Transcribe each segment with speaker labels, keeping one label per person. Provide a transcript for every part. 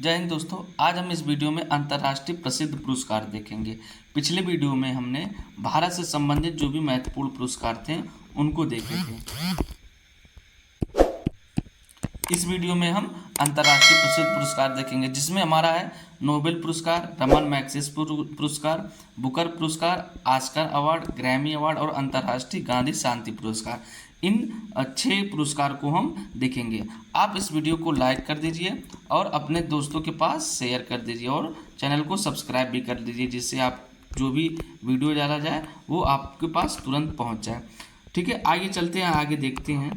Speaker 1: जय हिंद दोस्तों। आज हम इस वीडियो में अंतर्राष्ट्रीय प्रसिद्ध पुरस्कार देखेंगे। पिछले वीडियो में हमने भारत से संबंधित जो भी महत्वपूर्ण पुरस्कार थे उनको देखे थे। इस वीडियो में हम अंतर्राष्ट्रीय प्रसिद्ध पुरस्कार देखेंगे, जिसमें हमारा है नोबेल पुरस्कार, रमन मैग्सेसे पुरस्कार, बुकर पुरस्कार, ऑस्कर अवार्ड, ग्रैमी अवार्ड और अंतर्राष्ट्रीय गांधी शांति पुरस्कार। इन 6 पुरस्कार को हम देखेंगे। आप इस वीडियो को लाइक कर दीजिए और अपने दोस्तों के पास शेयर कर दीजिए और चैनल को सब्सक्राइब भी कर दीजिए, जिससे आप जो भी वीडियो डाला जाए वो आपके पास तुरंत पहुंच जाए। ठीक है, आगे चलते हैं, आगे देखते हैं।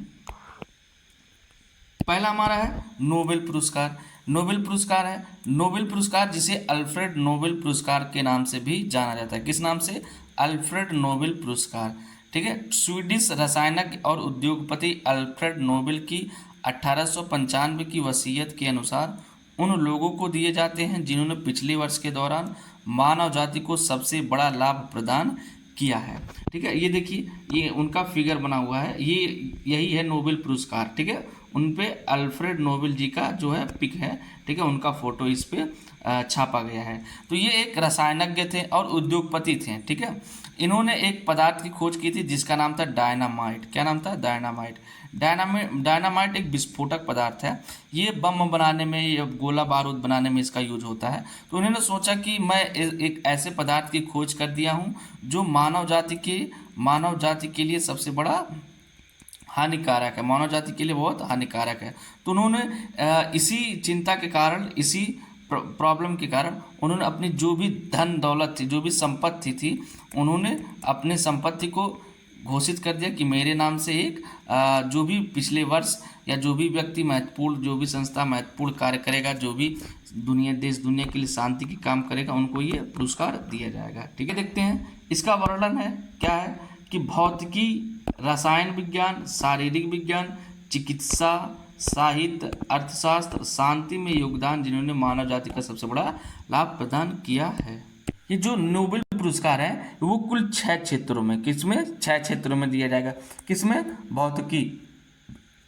Speaker 1: पहला हमारा है नोबेल पुरस्कार। नोबेल पुरस्कार है नोबेल पुरस्कार, जिसे अल्फ्रेड नोबेल पुरस्कार के नाम से भी जाना जाता है। किस नाम से? अल्फ्रेड नोबेल पुरस्कार। ठीक है, स्वीडिश रसायनज्ञ और उद्योगपति अल्फ्रेड नोबेल की 1895 की वसीयत के अनुसार उन लोगों को दिए जाते हैं जिन्होंने पिछले वर्ष के दौरान मानव जाति को सबसे बड़ा लाभ प्रदान किया है। ठीक है, ये देखिए, ये उनका फिगर बना हुआ है, ये यही है नोबेल पुरस्कार। ठीक है, उन पे अल्फ्रेड नोबेल जी का जो है पिक है। ठीक है, उनका फोटो इस पे छापा गया है। तो ये एक रसायनज्ञ थे और उद्योगपति थे। ठीक है, इन्होंने एक पदार्थ की खोज की थी जिसका नाम था डायनामाइट। क्या नाम था? डायनामाइट। डायनामाइट एक विस्फोटक पदार्थ है। ये बम बनाने में या गोला बारूद बनाने में इसका यूज होता है। तो उन्होंने सोचा कि मैं एक ऐसे पदार्थ की खोज कर दिया हूँ जो मानव जाति के लिए सबसे बड़ा हानिकारक है, मानव जाति के लिए बहुत हानिकारक है। तो उन्होंने इसी चिंता के कारण, इसी प्रॉब्लम के कारण उन्होंने अपनी जो भी धन दौलत थी, जो भी संपत्ति थी, उन्होंने अपने संपत्ति को घोषित कर दिया कि मेरे नाम से एक जो भी पिछले वर्ष या जो भी व्यक्ति महत्वपूर्ण, जो भी संस्था महत्वपूर्ण कार्य करेगा, जो भी देश दुनिया के लिए शांति की काम करेगा, उनको ये पुरस्कार दिया जाएगा। ठीक है, देखते हैं इसका वर्णन है। क्या है कि भौतिकी, रसायन विज्ञान, शारीरिक विज्ञान, चिकित्सा, साहित्य, अर्थशास्त्र, शांति में योगदान जिन्होंने मानव जाति का सबसे बड़ा लाभ प्रदान किया है। ये जो नोबेल पुरस्कार है वो कुल 6 क्षेत्रों में, किसमें? 6 क्षेत्रों में दिया जाएगा। किसमें? भौतिकी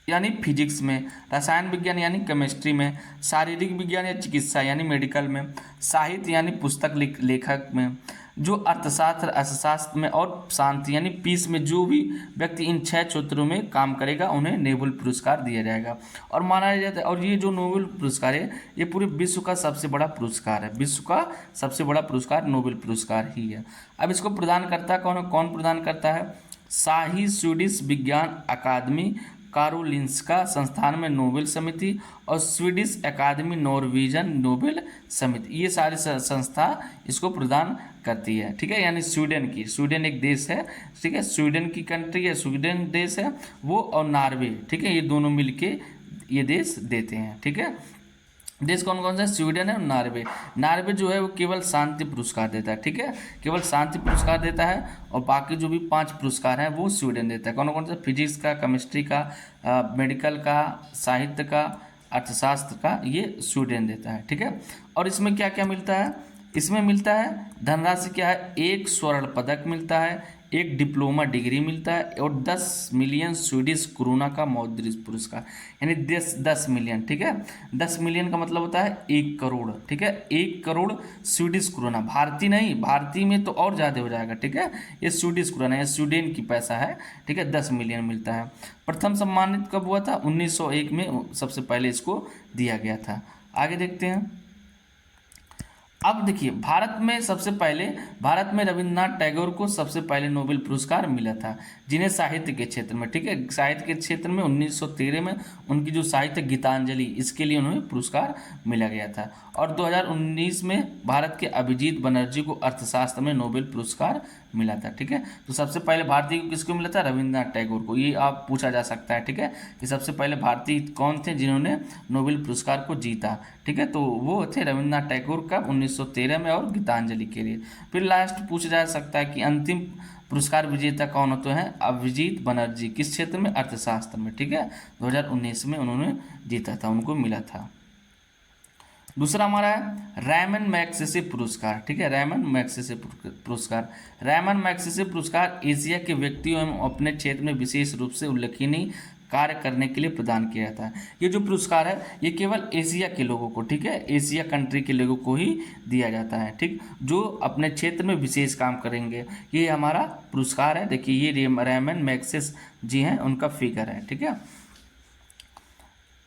Speaker 1: यानी फिजिक्स में, रसायन विज्ञान यानी केमिस्ट्री में, शारीरिक विज्ञान या चिकित्सा यानी मेडिकल में, साहित्य यानी पुस्तक लेखक में, जो अर्थशास्त्र अर्थशास्त्र में, और शांति यानी पीस में जो भी व्यक्ति इन 6 क्षेत्रों में काम करेगा उन्हें नोबेल पुरस्कार दिया जाएगा। और माना जाता है, और ये जो नोबेल पुरस्कार है ये पूरे विश्व का सबसे बड़ा पुरस्कार है। विश्व का सबसे बड़ा पुरस्कार नोबेल पुरस्कार ही है। अब इसको प्रदान करता कौन प्रदान करता है? शाही स्वीडिश विज्ञान अकादमी कारोलिंस्का संस्थान में नोबेल समिति और स्वीडिश अकादमी नॉर्वेजियन नोबेल समिति, ये सारी संस्था इसको प्रदान करती है। ठीक है, यानी स्वीडन एक देश है। ठीक है, स्वीडन की कंट्री है, स्वीडन देश है वो, और नॉर्वे। ठीक है, ये दोनों मिलके ये देश देते हैं। ठीक है, देश कौन कौन सा? स्वीडन है और नॉर्वे। नॉर्वे जो है वो केवल शांति पुरस्कार देता है। ठीक है, केवल शांति पुरस्कार देता है, और बाकी जो भी 5 पुरस्कार हैं वो स्वीडन देता है। कौन कौन सा? फिजिक्स का, केमिस्ट्री का, मेडिकल का, साहित्य का, अर्थशास्त्र का, ये स्वीडन देता है। ठीक है, और इसमें क्या क्या मिलता है? इसमें मिलता है धनराशि क्या है? 1 स्वर्ण पदक मिलता है, 1 डिप्लोमा डिग्री मिलता है, और 10 मिलियन स्वीडिश क्रोना का मौद्रिक पुरस्कार, यानी 10 मिलियन। ठीक है, 10 मिलियन का मतलब होता है 1 करोड़। ठीक है, 1 करोड़ स्वीडिश क्रोना, भारतीय नहीं, भारतीय में तो और ज़्यादा हो जाएगा। ठीक है, ये स्वीडिश क्रोना, ये स्वीडन की पैसा है। ठीक है, 10 मिलियन मिलता है। प्रथम सम्मानित कब हुआ था? 1901 में सबसे पहले इसको दिया गया था। आगे देखते हैं। अब देखिए, भारत में रविन्द्रनाथ टैगोर को सबसे पहले नोबेल पुरस्कार मिला था, जिन्हें साहित्य के क्षेत्र में, ठीक है, साहित्य के क्षेत्र में 1913 में उनकी जो साहित्य गीतांजलि, इसके लिए उन्हें पुरस्कार मिला गया था। और 2019 में भारत के अभिजीत बनर्जी को अर्थशास्त्र में नोबेल पुरस्कार मिला था। ठीक है, तो सबसे पहले भारतीय को किसको मिला था? रविन्द्रनाथ टैगोर को। ये आप पूछा जा सकता है। ठीक है, कि सबसे पहले भारतीय कौन थे जिन्होंने नोबेल पुरस्कार को जीता? ठीक है, तो वो थे रविन्द्रनाथ टैगोर का 1913 में, और गीतांजलि के लिए। फिर लास्ट पूछा जा सकता है कि अंतिम पुरस्कार विजेता कौन होते हैं? अभिजीत बनर्जी। किस क्षेत्र में? अर्थशास्त्र में। ठीक है, 2019 में उन्होंने जीता था, उनको मिला था। दूसरा हमारा है रैमन मैग्सेसे पुरस्कार। ठीक है, रैमन मैग्सेसे पुरस्कार। रैमन मैग्सेसे पुरस्कार एशिया के व्यक्तियों एवं अपने क्षेत्र में विशेष रूप से उल्लेखनीय कार्य करने के लिए प्रदान किया जाता है। ये जो पुरस्कार है ये केवल एशिया के लोगों को, ठीक है, एशिया कंट्री के लोगों को ही दिया जाता है, ठीक, जो अपने क्षेत्र में विशेष काम करेंगे। ये हमारा पुरस्कार है। देखिए ये रेमन मैग्सेसे जी हैं, उनका फिगर है, ठीक है।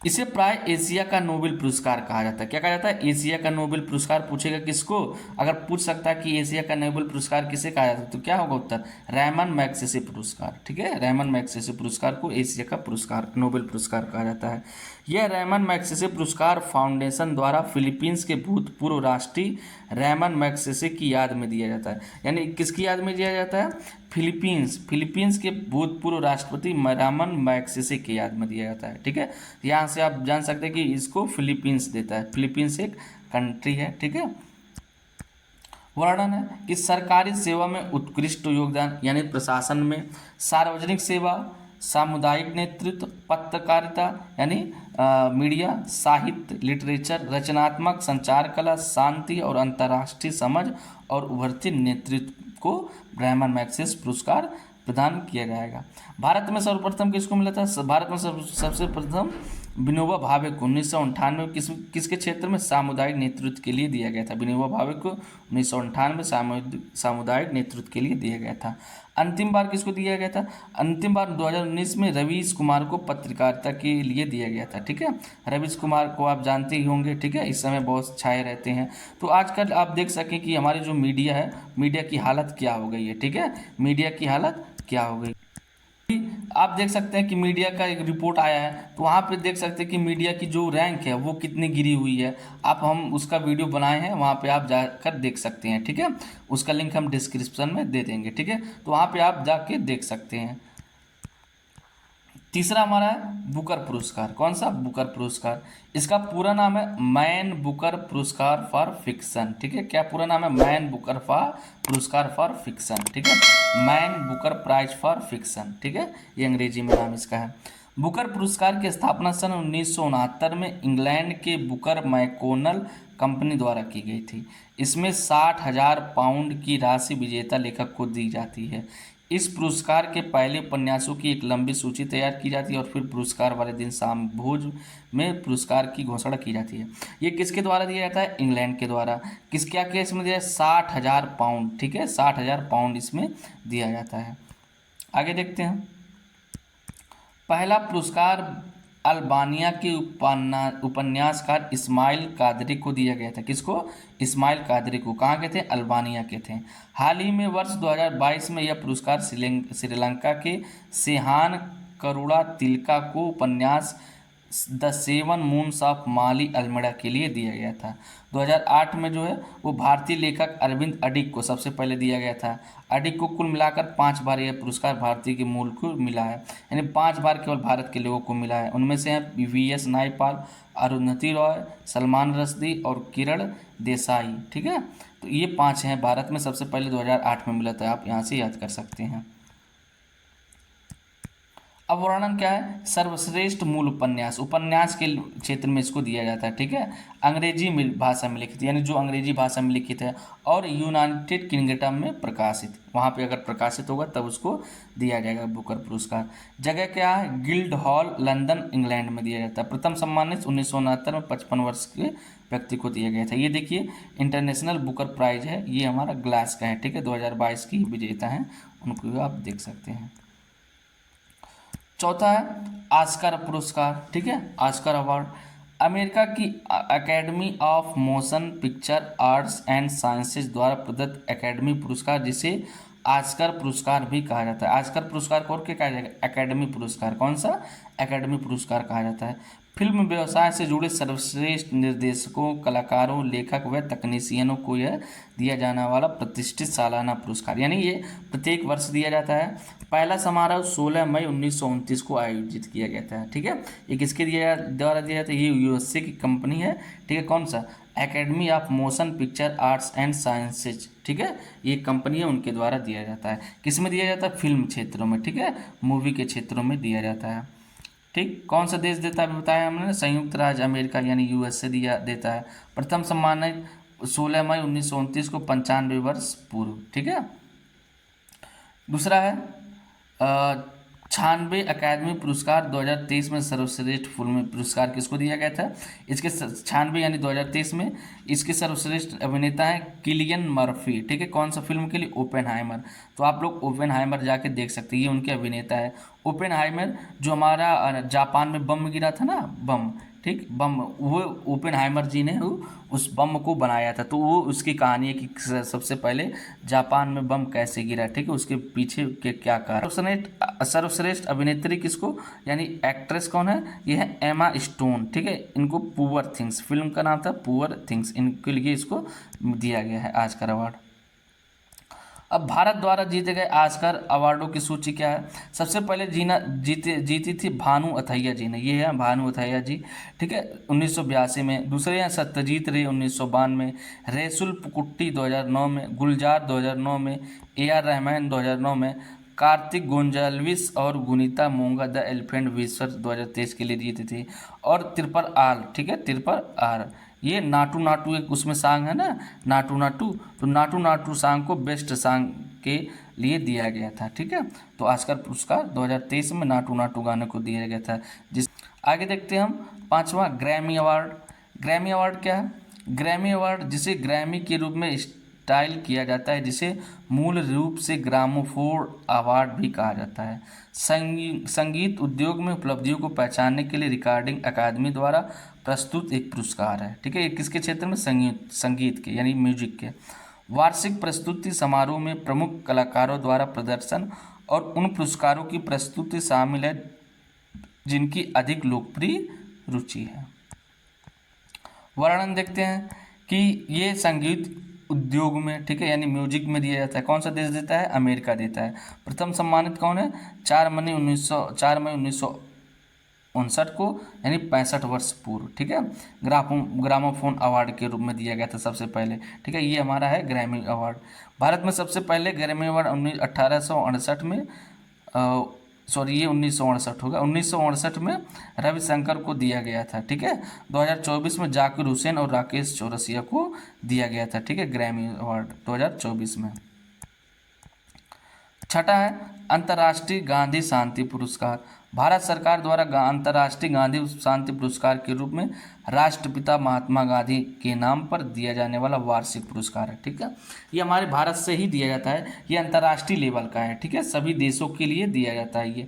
Speaker 1: इसे प्राय एशिया का नोबेल पुरस्कार कहा जाता है। क्या कहा जाता है? एशिया का नोबेल पुरस्कार। पूछेगा किसको? अगर पूछ सकता है कि एशिया का नोबेल पुरस्कार किसे कहा जाता है तो क्या होगा उत्तर? रेमन मैग्सेसे पुरस्कार, ठीक है। रेमन मैग्सेसे पुरस्कार को एशिया का पुरस्कार, नोबेल पुरस्कार कहा जाता है। यह रेमन मैग्सेसे पुरस्कार फाउंडेशन द्वारा फिलीपींस के भूतपूर्व राष्ट्रपति रेमन मैग्सेसे की याद में दिया जाता है। यानी किसकी याद में दिया जाता है? फिलीपींस के भूतपूर्व राष्ट्रपति रेमन मैग्सेसे की याद में दिया जाता है, ठीक है। यहाँ से आप जान सकते हैं कि इसको फिलीपींस देता है। फिलीपींस एक कंट्री है, ठीक है। वर्णन है कि सरकारी सेवा में उत्कृष्ट योगदान, यानी प्रशासन में, सार्वजनिक सेवा, सामुदायिक नेतृत्व, पत्रकारिता यानी मीडिया, साहित्य, लिटरेचर, रचनात्मक, संचार कला, शांति और अंतर्राष्ट्रीय समझ और उभरते नेतृत्व को रेमन मैग्सेसे पुरस्कार प्रदान किया जाएगा। भारत में सर्वप्रथम किसको मिला था? भारत में सबसे प्रथम विनोबा भावे को 1998 किसके क्षेत्र में? सामुदायिक नेतृत्व के लिए दिया गया था। विनोबा भावे को 1998 सामुदायिक नेतृत्व के लिए दिया गया था। अंतिम बार किसको दिया गया था? अंतिम बार 2019 में रवीश कुमार को पत्रकारिता के लिए दिया गया था, ठीक है। रवीश कुमार को आप जानते ही होंगे, ठीक है, इस समय बहुत छाए रहते हैं। तो आजकल आप देख सकें कि हमारी जो मीडिया है, मीडिया की हालत क्या हो गई है, ठीक है, मीडिया की हालत क्या हो गई। आप देख सकते हैं कि मीडिया का एक रिपोर्ट आया है, तो वहाँ पे देख सकते हैं कि मीडिया की जो रैंक है वो कितनी गिरी हुई है। हम उसका वीडियो बनाए हैं, वहाँ पे आप जाकर देख सकते हैं, ठीक है। उसका लिंक हम डिस्क्रिप्शन में दे देंगे, ठीक है, तो वहाँ पे आप जाके देख सकते हैं। तीसरा हमारा है बुकर पुरस्कार। कौन सा? बुकर पुरस्कार। इसका पूरा नाम है मैन बुकर पुरस्कार फॉर फिक्शन, ठीक है। क्या पूरा नाम है? मैन बुकर पुरस्कार फॉर फिक्शन, ठीक है, Man Booker prize for fiction, ठीक है, ये अंग्रेजी में नाम इसका है। बुकर पुरस्कार की स्थापना सन 1969 में इंग्लैंड के बुकर मैकोनल कंपनी द्वारा की गई थी। इसमें 60,000 पाउंड की राशि विजेता लेखक को दी जाती है। इस पुरस्कार के पहले उपन्यासों की एक लंबी सूची तैयार की जाती है और फिर पुरस्कार वाले दिन शाम भोज में पुरस्कार की घोषणा की जाती है। ये किसके द्वारा दिया जाता है? इंग्लैंड के द्वारा। क्या क्या इसमें दिया है? 60,000 पाउंड, ठीक है, 60,000 पाउंड इसमें दिया जाता है। आगे देखते हैं। पहला पुरस्कार अल्बानिया के उपन्यासकार इस्माइल कादरी को दिया गया था। किसको? इस्माइल कादरी को। कहाँ के थे? अल्बानिया के थे। हाल ही में वर्ष 2022 में यह पुरस्कार श्रीलंका के सेहान करुणा तिलका को उपन्यास the seven moons of Maali Almeida के लिए दिया गया था। 2008 में जो है वो भारतीय लेखक अरविंद अडिग को सबसे पहले दिया गया था। अडिग को कुल मिलाकर 5 बार यह पुरस्कार भारतीय के मूल को मिला है, यानी 5 बार केवल भारत के लोगों को मिला है। उनमें से हैं VS नायपाल, अरुंधति रॉय, सलमान रश्दी और किरण देसाई, ठीक है। तो ये 5 हैं। भारत में सबसे पहले 2008 में मिला था, आप यहाँ से याद कर सकते हैं। अब वर्णन क्या है? सर्वश्रेष्ठ मूल उपन्यास, उपन्यास के क्षेत्र में इसको दिया जाता है, ठीक है, अंग्रेजी भाषा में लिखित, यानी जो अंग्रेजी भाषा में लिखित है और यूनाइटेड किंगडम में प्रकाशित, वहाँ पे अगर प्रकाशित होगा तब उसको दिया जाएगा बुकर पुरस्कार। जगह क्या है? गिल्ड हॉल, लंदन, इंग्लैंड में दिया जाता है। प्रथम सम्मानित 1969 में 55 वर्ष के व्यक्ति को दिया गया था। ये देखिए इंटरनेशनल बुकर प्राइज है, ये हमारा ग्लास का है, ठीक है, 2022 की विजेता हैं, उनको आप देख सकते हैं। चौथा है ऑस्कर पुरस्कार, ठीक है, ऑस्कर अवार्ड। अमेरिका की academy of motion picture arts and sciences द्वारा प्रदत्त एकेडमी पुरस्कार, जिसे ऑस्कर पुरस्कार भी कहा जाता है। ऑस्कर पुरस्कार को और क्या कहा जाएगा? एकेडमी पुरस्कार। कौन सा? एकेडमी पुरस्कार कहा जाता है। फिल्म व्यवसाय से जुड़े सर्वश्रेष्ठ निर्देशकों, कलाकारों, लेखक व तकनीशियनों को यह दिया जाने वाला प्रतिष्ठित सालाना पुरस्कार, यानी ये प्रत्येक वर्ष दिया जाता है। पहला समारोह 16 मई 1929 को आयोजित किया गया था, ठीक है। ये किसके द्वारा दिया जाता है? ये USA की कंपनी है, ठीक है। कौन सा? Academy of motion picture arts and sciences, ठीक है, ये कंपनी है, उनके द्वारा दिया जाता है। किस में दिया जाता है? फिल्म क्षेत्रों में, ठीक है, मूवी के क्षेत्रों में दिया जाता है, ठीक। कौन सा देश देता है बताया हमने? संयुक्त राज्य अमेरिका यानी USA देता है। प्रथम सम्मानित 16 मई 1929 को 95 वर्ष पूर्व, ठीक है। दूसरा है 96 अकादमी पुरस्कार 2023 में सर्वश्रेष्ठ फिल्म पुरस्कार किसको दिया गया था? इसके 96 यानी 2023 में इसके सर्वश्रेष्ठ अभिनेता हैं किलियन मर्फी। ठीक है, कौन सा फिल्म के लिए? ओपेनहाइमर। तो आप लोग ओपेनहाइमर जाके देख सकते हैं, ये उनके अभिनेता है। ओपेनहाइमर जो हमारा जापान में बम गिरा था ना, बम, ठीक, बम, वो ओपेनहाइमर जी ने उस बम को बनाया था। तो वो उसकी कहानी है कि सबसे पहले जापान में बम कैसे गिरा, ठीक है, उसके पीछे के क्या कारण। सर्वश्रेष्ठ अभिनेत्री किसको, यानी एक्ट्रेस कौन है? ये है एमा स्टोन। ठीक है, इनको पुअर थिंग्स, फिल्म का नाम था पुअर थिंग्स, इनके लिए इसको दिया गया है ऑस्कर अवार्ड। अब भारत द्वारा जीते गए ऑस्कर अवार्डों की सूची क्या है? सबसे पहले जीती थी भानु अथैया जी ने, ये है भानु अथैया जी। ठीक है, 1982 में। दूसरे हैं सत्यजीत रे 1992, रेसुल पुकुट्टी 2009 में, गुलजार 2009 में, AR रहमान 2009 में, कार्तिक गोंजाल्विस और गुनीता मोंगा द एलिफेंट विस्पर 2023 के लिए जीती थी। और तिरपर आल, ठीक है, तिरपर आर, ये नाटू नाटू एक उसमें सॉन्ग है ना, नाटू नाटू, तो नाटू नाटू सॉन्ग को बेस्ट सॉन्ग के लिए दिया गया था। ठीक है, तो ऑस्कर पुरस्कार 2023 में नाटू नाटू गाने को दिया गया था। जिस आगे देखते हैं हम 5वां ग्रैमी अवार्ड। ग्रैमी अवार्ड क्या है? ग्रैमी अवार्ड जिसे ग्रैमी के रूप में स्टाइल किया जाता है, जिसे मूल रूप से ग्रामोफोन अवार्ड भी कहा जाता है। संगीत उद्योग में उपलब्धियों को पहचानने के लिए रिकॉर्डिंग अकादमी द्वारा प्रस्तुत एक पुरस्कार है। ठीक है, ये किसके क्षेत्र में? संगीत के, यानी म्यूजिक के। वार्षिक प्रस्तुति समारोह में प्रमुख कलाकारों द्वारा प्रदर्शन और उन पुरस्कारों की प्रस्तुति शामिल है जिनकी अधिक लोकप्रिय रुचि है। वर्णन देखते हैं कि ये संगीत उद्योग में, ठीक है, यानी म्यूजिक में दिया जाता है। कौन सा देश देता है? अमेरिका देता है। प्रथम सम्मानित कौन है? 4 मई 1959 को, यानी 65 वर्ष पूर्व। ठीक है, ग्रामोफोन अवार्ड के रूप में दिया गया था सबसे पहले। ठीक है, ये हमारा है ग्रैमी अवार्ड। भारत में सबसे पहले ग्रैमी अवार्ड 1868 में, सॉरी ये 1968 होगा, 1968 में रविशंकर को दिया गया था। ठीक है, 2024 में जाकिर हुसैन और राकेश चौरसिया को दिया गया था। ठीक है, ग्रैमी अवार्ड 2024 में। छठा है अंतर्राष्ट्रीय गांधी शांति पुरस्कार। भारत सरकार द्वारा अंतर्राष्ट्रीय गांधी शांति पुरस्कार के रूप में राष्ट्रपिता महात्मा गांधी के नाम पर दिया जाने वाला वार्षिक पुरस्कार है। ठीक है, ये हमारे भारत से ही दिया जाता है, ये अंतर्राष्ट्रीय लेवल का है। ठीक है, सभी देशों के लिए दिया जाता है।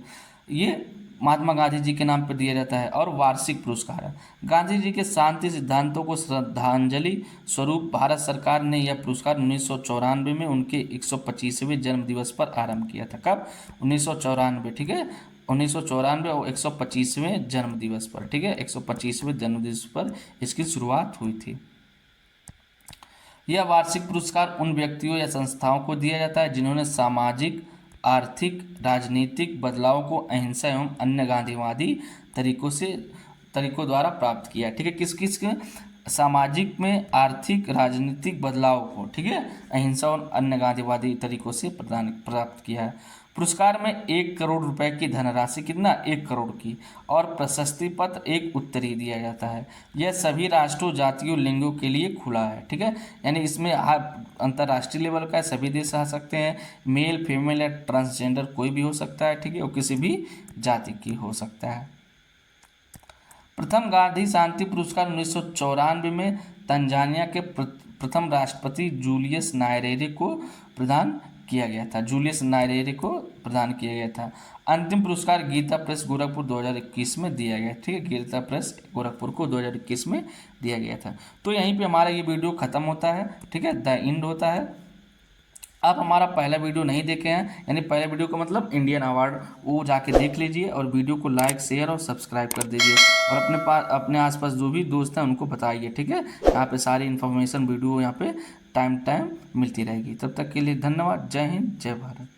Speaker 1: ये महात्मा गांधी जी के नाम पर दिया जाता है और वार्षिक पुरस्कार है। गांधी जी के शांति सिद्धांतों को श्रद्धांजलि स्वरूप भारत सरकार ने यह पुरस्कार 1994 में उनके 125वें जन्म दिवस पर आरंभ किया था। कब? 1994। ठीक है, 1994 और 125वें जन्म दिवस पर। ठीक है, 125वें जन्म दिवस पर इसकी शुरुआत हुई थी। यह वार्षिक पुरस्कार उन व्यक्तियों या संस्थाओं को दिया जाता है जिन्होंने सामाजिक, आर्थिक, राजनीतिक बदलाव को अहिंसा एवं अन्य गांधीवादी तरीकों द्वारा प्राप्त किया। ठीक है, किस किस के? सामाजिक में, आर्थिक, राजनीतिक बदलाव को, ठीक है, अहिंसा और अन्य गांधीवादी तरीकों से प्राप्त किया है। पुरस्कार में 1 करोड़ रुपए की धनराशि, कितना? 1 करोड़ की, और प्रशस्ति पत्र, एक उत्तरीय दिया जाता है। यह सभी राष्ट्रों, जातियों, लिंगों के लिए खुला है। ठीक है, यानी इसमें अंतर्राष्ट्रीय लेवल का है, सभी देश आ सकते हैं। मेल, फीमेल या ट्रांसजेंडर कोई भी हो सकता है। ठीक है, और किसी भी जाति की हो सकता है। प्रथम गांधी शांति पुरस्कार 1994 में तंजानिया के प्रथम राष्ट्रपति जूलियस नायरेरे को प्रदान किया गया था। जूलियस नायरेरे को प्रदान किया गया था। अंतिम पुरस्कार गीता प्रेस गोरखपुर 2021 में दिया गया। ठीक है, गीता प्रेस गोरखपुर को 2021 में दिया गया था। तो यहीं पे हमारा ये वीडियो ख़त्म होता है। ठीक है, द एंड होता है। आप हमारा पहला वीडियो नहीं देखे हैं, यानी पहले वीडियो का मतलब इंडियन अवार्ड, वो जाके देख लीजिए और वीडियो को लाइक, शेयर और सब्सक्राइब कर दीजिए और अपने आसपास जो भी दोस्त हैं उनको बताइए। ठीक है, यहाँ पे सारी इन्फॉर्मेशन वीडियो यहाँ पे टाइम मिलती रहेगी। तब तक के लिए धन्यवाद। जय हिंद, जय भारत।